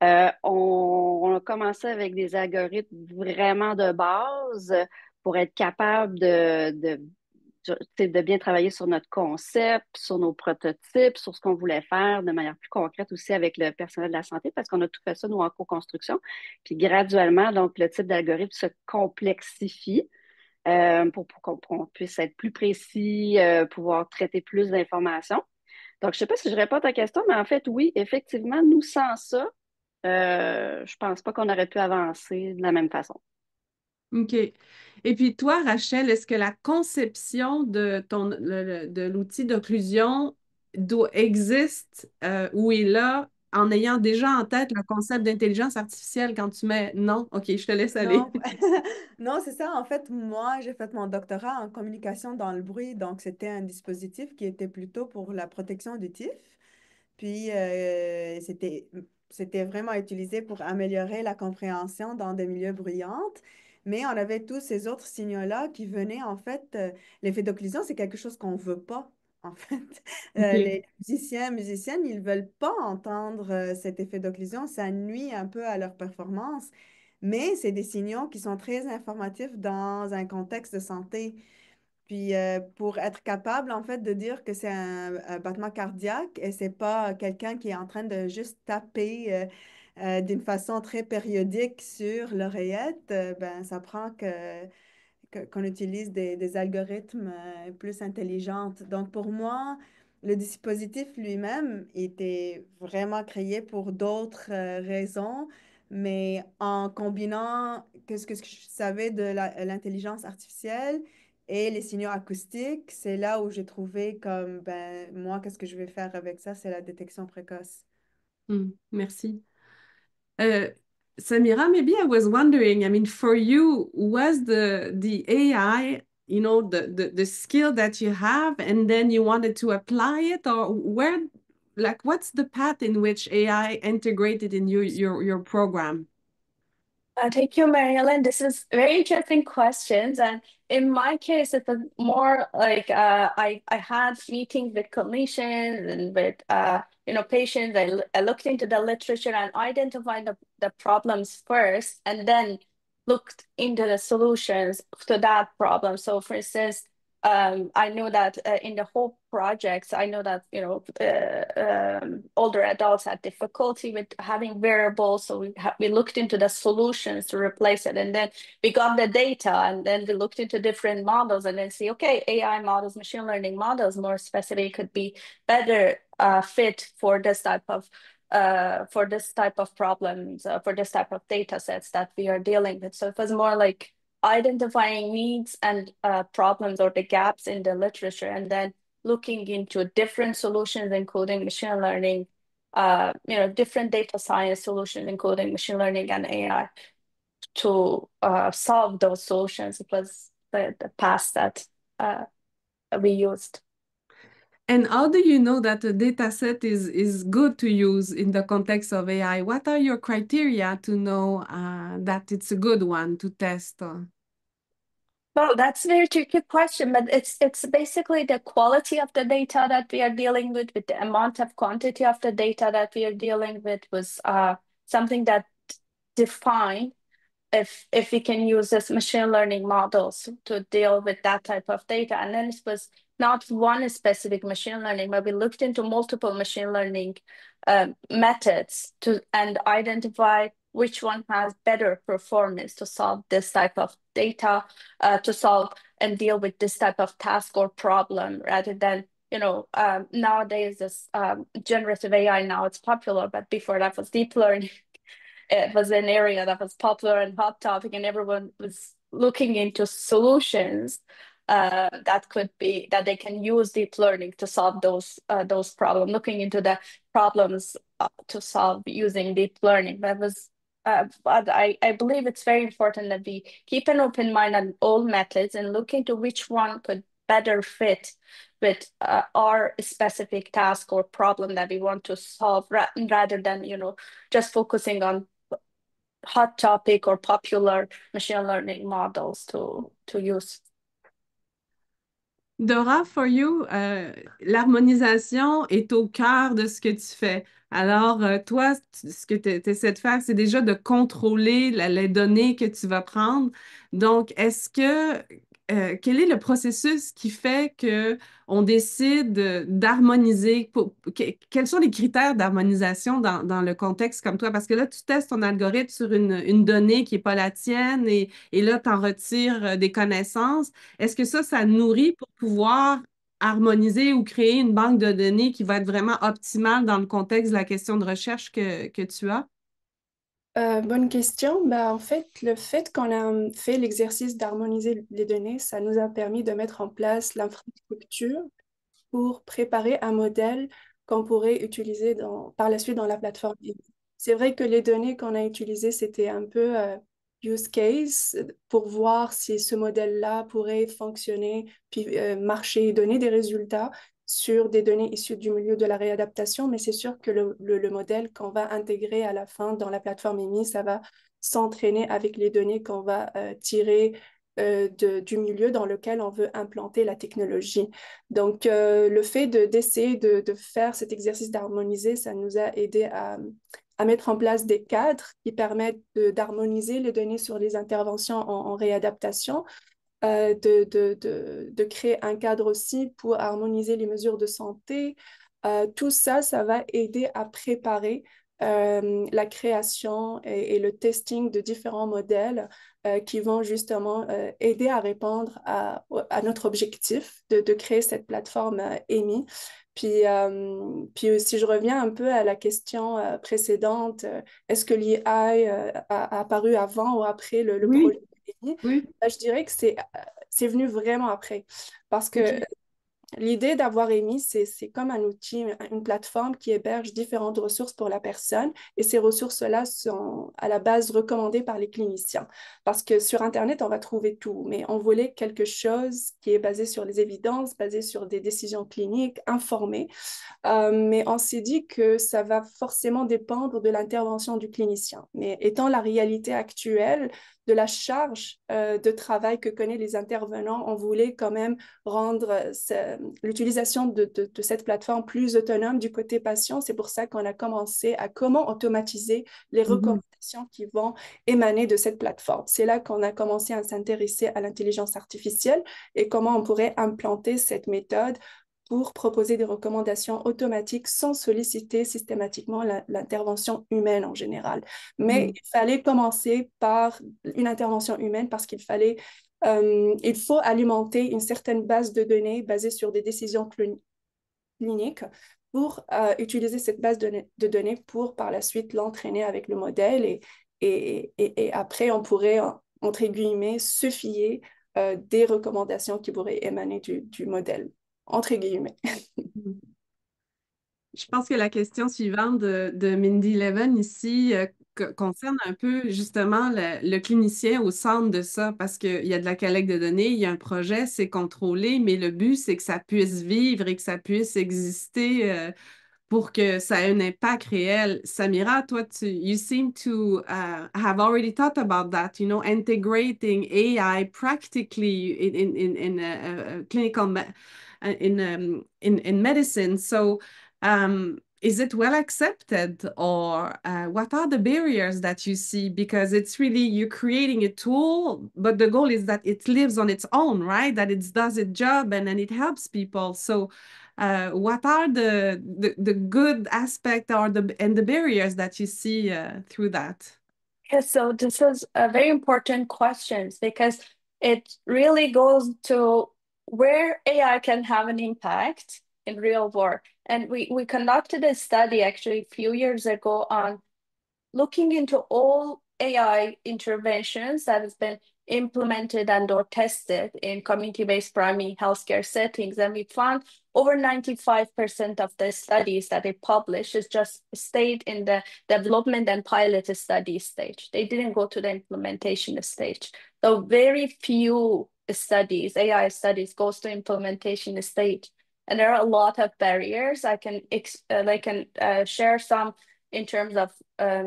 on a commencé avec des algorithmes vraiment de base pour être capable de bien travailler sur notre concept, sur nos prototypes, sur ce qu'on voulait faire de manière plus concrète aussi avec le personnel de la santé, parce qu'on a tout fait ça, nous, en co-construction. Puis graduellement, donc, le type d'algorithme se complexifie pour qu'on puisse être plus précis, pouvoir traiter plus d'informations. Donc, je ne sais pas si je réponds à ta question, mais en fait, oui, effectivement, nous, sans ça, je ne pense pas qu'on aurait pu avancer de la même façon. OK. Et puis toi, Rachel, est-ce que la conception de l'outil d'occlusion existe ou est là en ayant déjà en tête le concept d'intelligence artificielle quand tu mets non? OK, je te laisse aller. Non, non, c'est ça. En fait, moi, j'ai fait mon doctorat en communication dans le bruit, donc c'était un dispositif qui était plutôt pour la protection auditive. Puis, c'était vraiment utilisé pour améliorer la compréhension dans des milieux bruyants. Mais on avait tous ces autres signaux-là qui venaient, en fait, l'effet d'occlusion, c'est quelque chose qu'on ne veut pas, en fait. OK. Les musiciennes, ils ne veulent pas entendre cet effet d'occlusion. Ça nuit un peu à leur performance. Mais c'est des signaux qui sont très informatifs dans un contexte de santé. Puis pour être capable, en fait, de dire que c'est un battement cardiaque et c'est pas quelqu'un qui est en train de juste taper d'une façon très périodique sur l'oreillette, ben, ça prend qu'on utilise des algorithmes plus intelligents. Donc, pour moi, le dispositif lui-même était vraiment créé pour d'autres raisons, mais en combinant ce que je savais de l'intelligence artificielle et les signaux acoustiques, c'est là où j'ai trouvé comme, ben, moi, qu'est-ce que je vais faire avec ça? C'est la détection précoce. Merci. Uh, Samira, maybe I was wondering, I mean, for you, was the AI, the skill that you have, and then you wanted to apply it, or what's the path in which AI integrated in your program? Thank you, Marilyn. This is very interesting questions. And in my case, it's more like I had meetings with clinicians and with patients. I looked into the literature and identified the problems first, and then looked into the solutions to that problem. So, for instance, I know that in the whole projects, I know that older adults had difficulty with having wearables, so we looked into the solutions to replace it, and then we got the data, and then we looked into different models, and then see, okay, AI models, machine learning models, more specifically, could be better fit for this type of problems, for this type of data sets that we are dealing with. So it was more like identifying needs and problems or the gaps in the literature, and then looking into different solutions, including machine learning, different data science solutions, including machine learning and AI. to solve those solutions. It was the past that we used. And how do you know that a data set is good to use in the context of AI? What are your criteria to know that it's a good one to test? Well, that's a very tricky question, but it's basically the quality of the data that we are dealing with the amount of quantity of the data that we are dealing with was something that defined if we can use this machine learning models to deal with that type of data. And then it was not one specific machine learning, but we looked into multiple machine learning methods and identify which one has better performance to solve this type of data, to solve and deal with this type of task or problem, rather than nowadays this generative AI, now it's popular, but before that was deep learning. It was an area that was popular and hot topic, and everyone was looking into solutions that they can use deep learning to solve those problems, looking into the problems to solve using deep learning. But I believe it's very important that we keep an open mind on all methods and look into which one could better fit with our specific task or problem that we want to solve, rather than just focusing on hot topic or popular machine learning models to use. Dora, for you, l'harmonisation est au cœur de ce que tu fais. Alors, toi, ce que tu essaies de faire, c'est déjà de contrôler les données que tu vas prendre. Donc, quel est le processus qui fait que on décide d'harmoniser? Quels sont les critères d'harmonisation dans le contexte comme toi? Parce que là, tu testes ton algorithme sur une donnée qui n'est pas la tienne et là, tu en retires des connaissances. Est-ce que ça nourrit pour pouvoir harmoniser ou créer une banque de données qui va être vraiment optimale dans le contexte de la question de recherche que tu as? Bonne question. En fait, le fait qu'on a fait l'exercice d'harmoniser les données, ça nous a permis de mettre en place l'infrastructure pour préparer un modèle qu'on pourrait utiliser par la suite dans la plateforme. C'est vrai que les données qu'on a utilisées, c'était un peu use case pour voir si ce modèle-là pourrait fonctionner, puis marcher, donner des résultats sur des données issues du milieu de la réadaptation, mais c'est sûr que le modèle qu'on va intégrer à la fin dans la plateforme EMI, ça va s'entraîner avec les données qu'on va tirer du milieu dans lequel on veut implanter la technologie. Donc, le fait d'essayer de faire cet exercice d'harmoniser, ça nous a aidé à mettre en place des cadres qui permettent d'harmoniser les données sur les interventions en réadaptation, de créer un cadre aussi pour harmoniser les mesures de santé. Tout ça, ça va aider à préparer la création et le testing de différents modèles qui vont justement aider à répondre à notre objectif de créer cette plateforme EMI. Puis si je reviens un peu à la question précédente, est-ce que l'IA a apparu avant ou après le Oui, projet EMI? oui. Je dirais que c'est venu vraiment après. Parce que OK. l'idée d'avoir émis, c'est comme un outil, une plateforme qui héberge différentes ressources pour la personne et ces ressources-là sont à la base recommandées par les cliniciens. Parce que sur Internet, on va trouver tout, mais on voulait quelque chose qui est basé sur les évidences, basé sur des décisions cliniques, informées. Mais on s'est dit que ça va forcément dépendre de l'intervention du clinicien. Mais étant la réalité actuelle de la charge de travail que connaissent les intervenants, on voulait quand même rendre l'utilisation de cette plateforme plus autonome du côté patient. C'est pour ça qu'on a commencé à comment automatiser les recommandations qui vont émaner de cette plateforme. C'est là qu'on a commencé à s'intéresser à l'intelligence artificielle et comment on pourrait implanter cette méthode pour proposer des recommandations automatiques sans solliciter systématiquement l'intervention humaine en général. Mais il fallait commencer par une intervention humaine parce il faut alimenter une certaine base de données basée sur des décisions cliniques pour utiliser cette base de données pour par la suite l'entraîner avec le modèle et après on pourrait, entre guillemets, se fier des recommandations qui pourraient émaner du modèle, entre guillemets. Je pense que la question suivante de Mindy Leven ici, concerne un peu justement le clinicien au centre de ça, parce qu'il y a de la collecte de données, il y a un projet, c'est contrôlé, mais le but, c'est que ça puisse vivre et que ça puisse exister pour que ça ait un impact réel. Samira, toi, you seem to have already thought about that, integrating AI practically in clinical in medicine. So, is it well accepted, or what are the barriers that you see? Because it's really you're creating a tool, but the goal is that it lives on its own, right? That it does its job and then it helps people. So, what are the good aspect or the barriers that you see through that? Yes, so this is a very important question because it really goes to where AI can have an impact in real world. And we conducted a study actually a few years ago on looking into all AI interventions that has been implemented and or tested in community-based primary healthcare settings. And we found over 95% of the studies that they published is just stayed in the development and pilot study stage. They didn't go to the implementation stage. So very few studies, AI studies, goes to implementation stage. And there are a lot of barriers. I can share some in terms of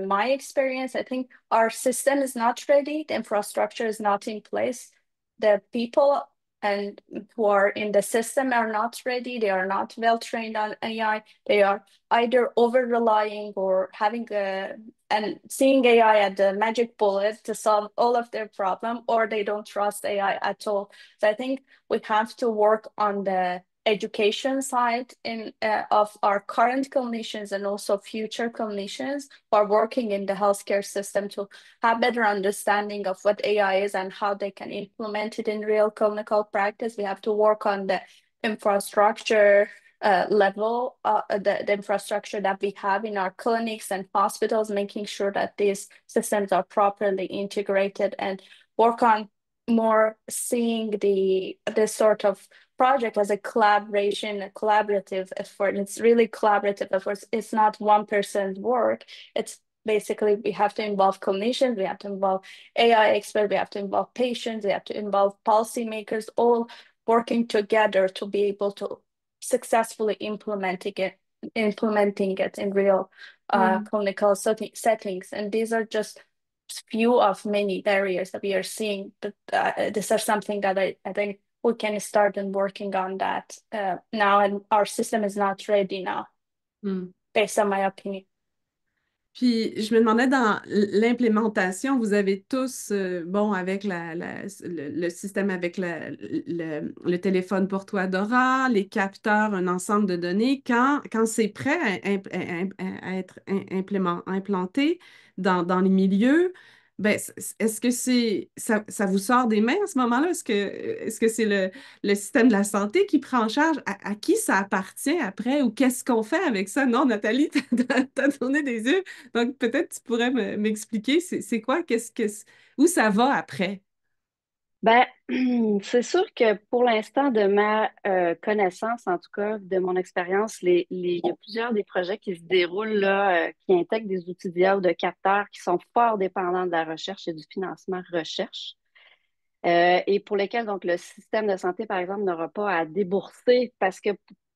my experience. I think our system is not ready. The infrastructure is not in place. The people and who are in the system are not ready. They are not well trained on AI. They are either over relying or having and seeing AI as the magic bullet to solve all of their problem, or they don't trust AI at all. So I think we have to work on the education side of our current clinicians and also future clinicians who are working in the healthcare system to have better understanding of what AI is and how they can implement it in real clinical practice. We have to work on the infrastructure level, the infrastructure that we have in our clinics and hospitals, making sure that these systems are properly integrated, and work on more seeing this sort of project as a collaboration, a collaborative effort. It's really collaborative efforts. It's not one person's work. It's basically we have to involve clinicians, we have to involve AI experts, we have to involve patients, we have to involve policymakers, all working together to be able to successfully implementing it in real clinical settings. And these are just few of many barriers that we are seeing, but these are something that I think we can start and working on that now, and our system is not ready now, based on my opinion. Puis, je me demandais dans l'implémentation, vous avez tous, bon, avec le système avec le téléphone pour toi, Dora, les capteurs, un ensemble de données, quand c'est prêt à être implanté dans les milieux, ben, est-ce que ça vous sort des mains à ce moment-là? Est-ce que c'est le système de la santé qui prend en charge? À qui ça appartient après? Ou qu'est-ce qu'on fait avec ça? Non, Nathalie, t'as tourné des yeux. Donc, peut-être tu pourrais m'expliquer, c'est quoi, où ça va après? Ben, c'est sûr que pour l'instant, de ma connaissance, en tout cas, de mon expérience, il y a plusieurs des projets qui se déroulent là, qui intègrent des outils d'IA ou de capteurs qui sont fort dépendants de la recherche et du financement recherche. Et pour lesquels, donc, le système de santé, par exemple, n'aura pas à débourser parce que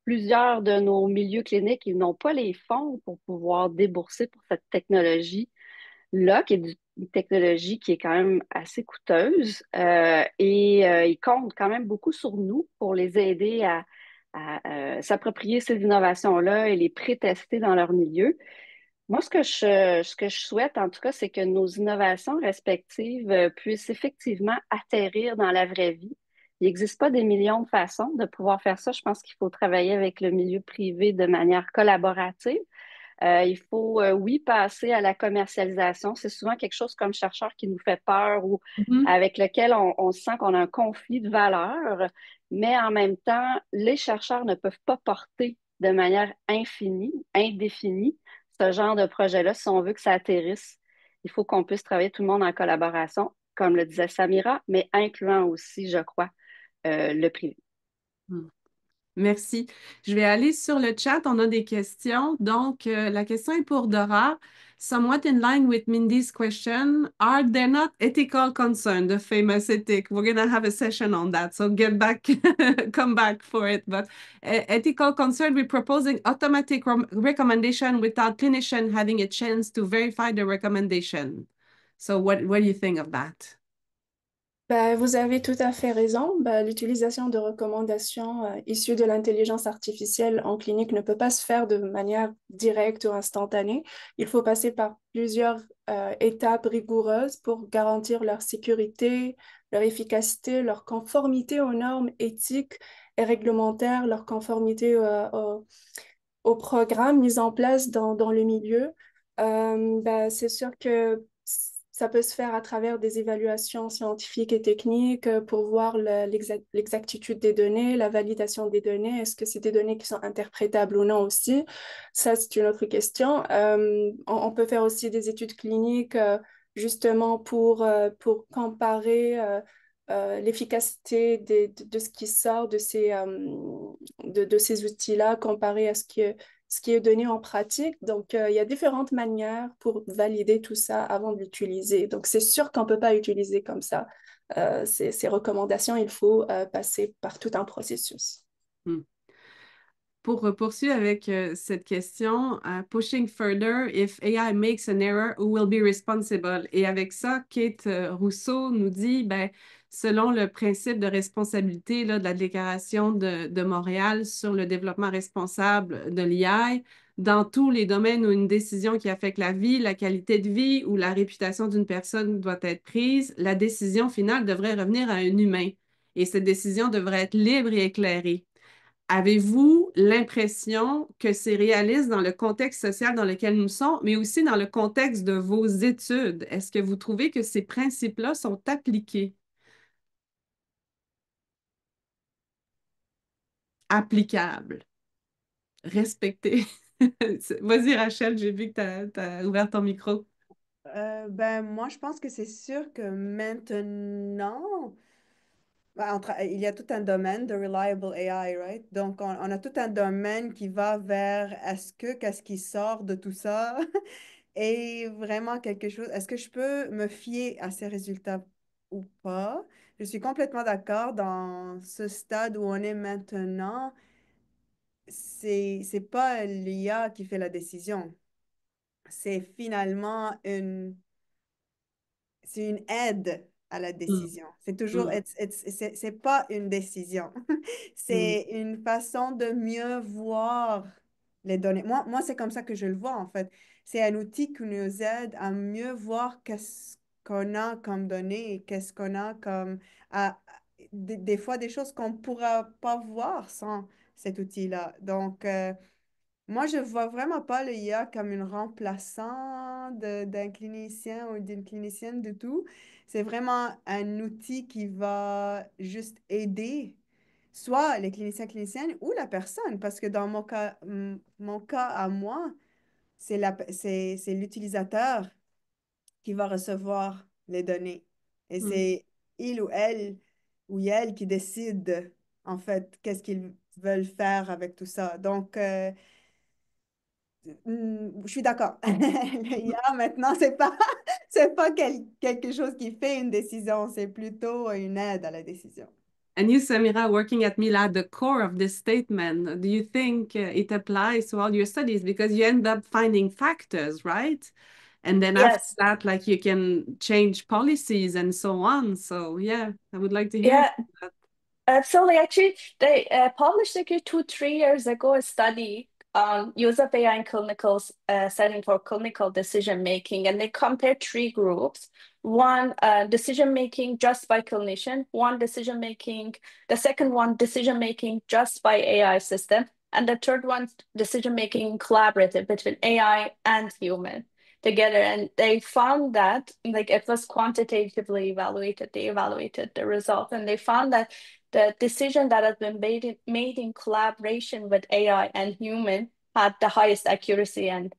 plusieurs de nos milieux cliniques, ils n'ont pas les fonds pour pouvoir débourser pour cette technologie-là, qui est une technologie qui est quand même assez coûteuse. Ils comptent quand même beaucoup sur nous pour les aider à s'approprier ces innovations-là et les pré-tester dans leur milieu. Moi, ce que je souhaite, en tout cas, c'est que nos innovations respectives puissent effectivement atterrir dans la vraie vie. Il n'existe pas des millions de façons de pouvoir faire ça. Je pense qu'il faut travailler avec le milieu privé de manière collaborative. Il faut, oui, passer à la commercialisation. C'est souvent quelque chose comme chercheur qui nous fait peur ou avec lequel on sent qu'on a un conflit de valeurs, mais en même temps, les chercheurs ne peuvent pas porter de manière infinie, indéfinie, ce genre de projet-là. Si on veut que ça atterrisse, il faut qu'on puisse travailler tout le monde en collaboration, comme le disait Samira, mais incluant aussi, je crois, le privé. Merci. Je vais aller sur le chat. On a des questions. Donc, la question est pour Dora. somewhat in line with Mindy's question, are there not ethical concerns, the famous ethic? We're going to have a session on that, so get back, come back for it. But ethical concern, we're proposing automatic recommendation without clinician having a chance to verify the recommendation. So what do you think of that? Ben, vous avez tout à fait raison. Ben, l'utilisation de recommandations issues de l'intelligence artificielle en clinique ne peut pas se faire de manière directe ou instantanée. Il faut passer par plusieurs étapes rigoureuses pour garantir leur sécurité, leur efficacité, leur conformité aux normes éthiques et réglementaires, leur conformité aux programmes mis en place dans le milieu. Ben, c'est sûr que ça peut se faire à travers des évaluations scientifiques et techniques pour voir l'exactitude des données, la validation des données. Est-ce que c'est des données qui sont interprétables ou non aussi? Ça, c'est une autre question. On peut faire aussi des études cliniques justement comparer l'efficacité de ce qui sort de ces outils-là, comparé à ce qui est donné en pratique. Donc, il y a différentes manières pour valider tout ça avant de l'utiliser. Donc, c'est sûr qu'on ne peut pas utiliser comme ça ces recommandations. Il faut passer par tout un processus. Hmm. Pour poursuivre avec cette question, pushing further, if AI makes an error, who will be responsible? Et avec ça, Kate Rousseau nous dit, ben, selon le principe de responsabilité là, de la Déclaration de Montréal sur le développement responsable de l'IA, dans tous les domaines où une décision qui affecte la vie, la qualité de vie ou la réputation d'une personne doit être prise, la décision finale devrait revenir à un humain. Et cette décision devrait être libre et éclairée. Avez-vous l'impression que c'est réaliste dans le contexte social dans lequel nous sommes, mais aussi dans le contexte de vos études? Est-ce que vous trouvez que ces principes-là sont appliqués? Applicables, respectés? Vas-y, Rachel, j'ai vu que tu as ouvert ton micro. Ben, moi, je pense que c'est sûr que maintenant, il y a tout un domaine de reliable AI, right? Donc, on a tout un domaine qui va vers qu'est-ce qui sort de tout ça et vraiment quelque chose. Est-ce que je peux me fier à ces résultats ou pas? Je suis complètement d'accord dans ce stade où on est maintenant. C'est pas l'IA qui fait la décision. C'est finalement c'est une aide à la Mm, décision. C'est toujours, mm, c'est pas une décision. mm, C'est une façon de mieux voir les données. Moi, c'est comme ça que je le vois, en fait. C'est un outil qui nous aide à mieux voir qu'est-ce qu'on a comme données et qu'est-ce qu'on a comme... des fois, des choses qu'on ne pourra pas voir sans cet outil-là. Donc, moi, je vois vraiment pas l'IA comme une remplaçant d'un clinicien ou d'une clinicienne du tout. C'est vraiment un outil qui va juste aider soit les cliniciens, cliniciennes ou la personne. Parce que dans mon cas à moi, c'est l'utilisateur qui va recevoir les données. Et mm. c'est il ou elle qui décide, en fait, qu'est-ce qu'ils veulent faire avec tout ça. Donc, je suis d'accord. L'IA, maintenant, c'est pas quelque chose qui fait une décision, c'est plutôt une aide à la décision. And you, Samira, working at Mila, the core of this statement, do you think it applies to all your studies? Because you end up finding factors, right? And then after Yes. that, like you can change policies and so on. So yeah, I would like to hear Yeah. that. Absolutely. Actually, they published like 2, 3 years ago a study on use of AI in clinical setting for clinical decision making, and they compared 3 groups. One decision making just by clinician, one decision making, the second one decision making just by AI system, and the third one decision making collaborative between AI and human together. And they found that like it was quantitatively evaluated. They evaluated the result, and they found that the decision that has been made in collaboration with AI and human had the highest accuracy and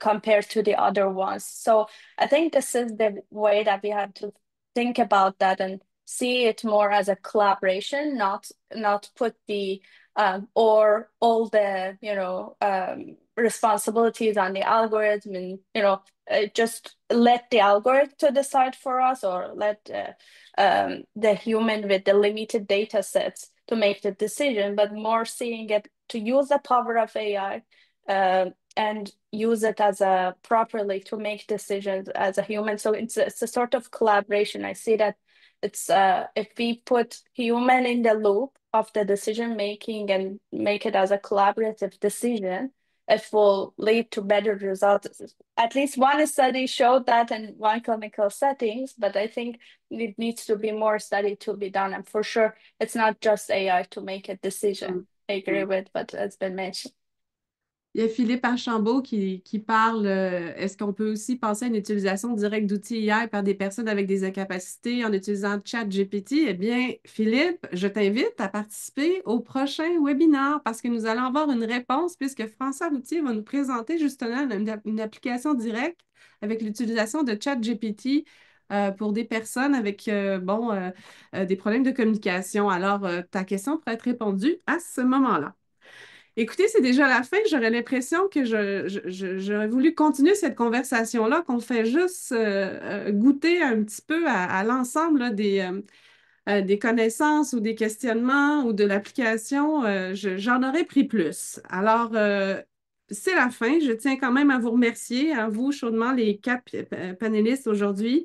compared to the other ones. So I think this is the way that we have to think about that and see it more as a collaboration, not put the or all the responsibilities on the algorithm, and just let the algorithm to decide for us, or let the human with the limited data sets to make the decision, but more seeing it to use the power of AI and use it as a properly to make decisions as a human. So it's a sort of collaboration. I see that it's if we put human in the loop of the decision making and make it as a collaborative decision, it will lead to better results. At least one study showed that in one clinical settings, but I think it needs to be more study to be done. And for sure, it's not just AI to make a decision. I agree with what has been mentioned. Il y a Philippe Archambault qui parle, est-ce qu'on peut aussi penser à une utilisation directe d'outils AI par des personnes avec des incapacités en utilisant ChatGPT? Eh bien, Philippe, je t'invite à participer au prochain webinaire parce que nous allons avoir une réponse puisque François Routier va nous présenter justement une application directe avec l'utilisation de ChatGPT pour des personnes avec des problèmes de communication. Alors, ta question pourrait être répondue à ce moment-là. Écoutez, c'est déjà la fin. J'aurais l'impression que j'aurais voulu continuer cette conversation-là, qu'on fait juste goûter un petit peu à l'ensemble là, des connaissances ou des questionnements ou de l'application. J'en aurais pris plus. Alors, c'est la fin. Je tiens quand même à vous remercier, à vous chaudement, les quatre panélistes aujourd'hui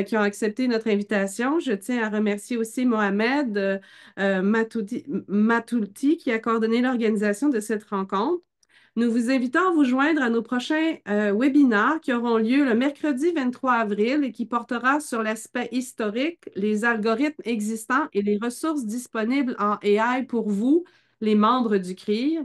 qui ont accepté notre invitation. Je tiens à remercier aussi Mohamed Matouti qui a coordonné l'organisation de cette rencontre. Nous vous invitons à vous joindre à nos prochains webinaires qui auront lieu le mercredi 23 avril et qui portera sur l'aspect historique, les algorithmes existants et les ressources disponibles en AI pour vous, les membres du CRIR,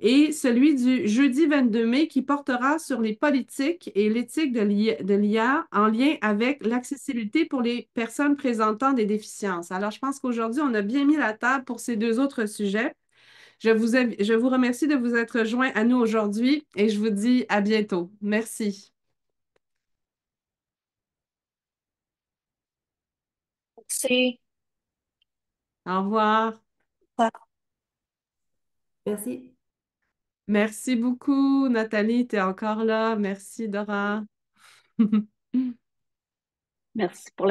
et celui du jeudi 22 mai qui portera sur les politiques et l'éthique de l'IA en lien avec l'accessibilité pour les personnes présentant des déficiences. Alors, je pense qu'aujourd'hui, on a bien mis la table pour ces deux autres sujets. Je vous remercie de vous être joints à nous aujourd'hui et je vous dis à bientôt. Merci. Merci. Au revoir. Merci. Merci beaucoup, Nathalie, tu es encore là. Merci, Dora. Merci pour